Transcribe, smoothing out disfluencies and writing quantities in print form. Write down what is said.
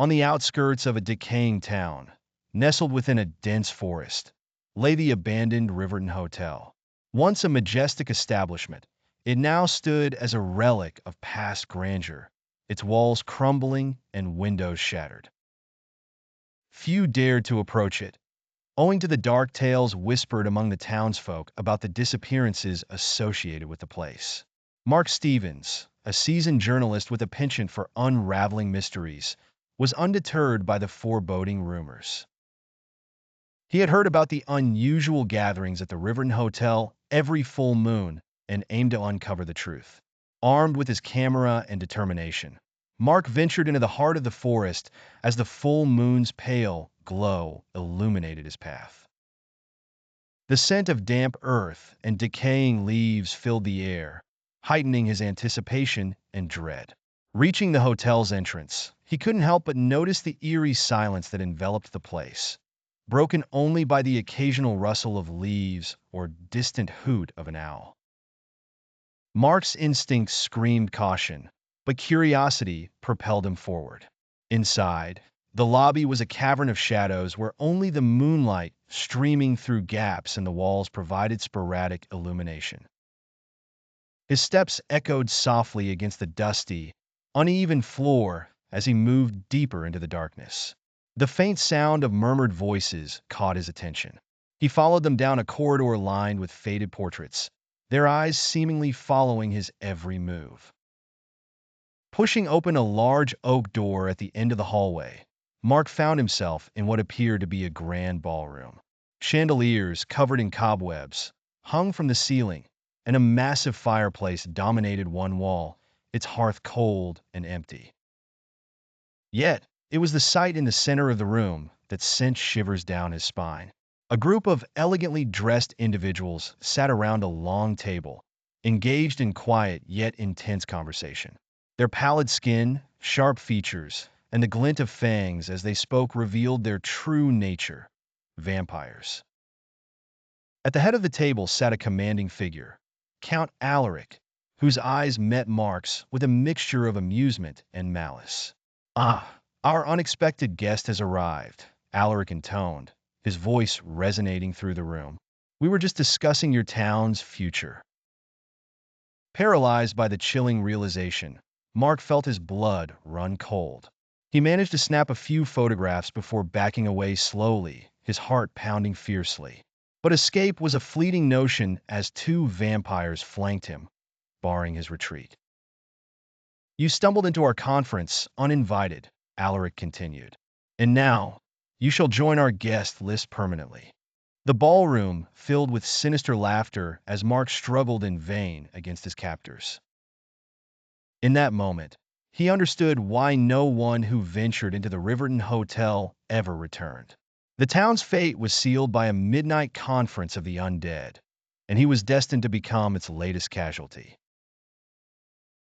On the outskirts of a decaying town, nestled within a dense forest, lay the abandoned Riverton Hotel. Once a majestic establishment, it now stood as a relic of past grandeur, its walls crumbling and windows shattered. Few dared to approach it, owing to the dark tales whispered among the townsfolk about the disappearances associated with the place. Mark Stevens, a seasoned journalist with a penchant for unraveling mysteries, was undeterred by the foreboding rumors. He had heard about the unusual gatherings at the Riverton Hotel every full moon and aimed to uncover the truth. Armed with his camera and determination, Mark ventured into the heart of the forest as the full moon's pale glow illuminated his path. The scent of damp earth and decaying leaves filled the air, heightening his anticipation and dread. Reaching the hotel's entrance, he couldn't help but notice the eerie silence that enveloped the place, broken only by the occasional rustle of leaves or distant hoot of an owl. Mark's instincts screamed caution, but curiosity propelled him forward. Inside, the lobby was a cavern of shadows where only the moonlight streaming through gaps in the walls provided sporadic illumination. His steps echoed softly against the dusty, uneven floor as he moved deeper into the darkness. The faint sound of murmured voices caught his attention. He followed them down a corridor lined with faded portraits, their eyes seemingly following his every move. Pushing open a large oak door at the end of the hallway, Mark found himself in what appeared to be a grand ballroom. Chandeliers covered in cobwebs hung from the ceiling, and a massive fireplace dominated one wall, its hearth cold and empty. Yet, it was the sight in the center of the room that sent shivers down his spine. A group of elegantly dressed individuals sat around a long table, engaged in quiet yet intense conversation. Their pallid skin, sharp features, and the glint of fangs as they spoke revealed their true nature: vampires. At the head of the table sat a commanding figure, Count Alaric, whose eyes met Mark's with a mixture of amusement and malice. "Ah, our unexpected guest has arrived," Alaric intoned, his voice resonating through the room. "We were just discussing your town's future." Paralyzed by the chilling realization, Mark felt his blood run cold. He managed to snap a few photographs before backing away slowly, his heart pounding fiercely. But escape was a fleeting notion as two vampires flanked him, barring his retreat. "You stumbled into our conference uninvited," Alaric continued. "And now, you shall join our guest list permanently." The ballroom filled with sinister laughter as Mark struggled in vain against his captors. In that moment, he understood why no one who ventured into the Riverton Hotel ever returned. The town's fate was sealed by a midnight conference of the undead, and he was destined to become its latest casualty.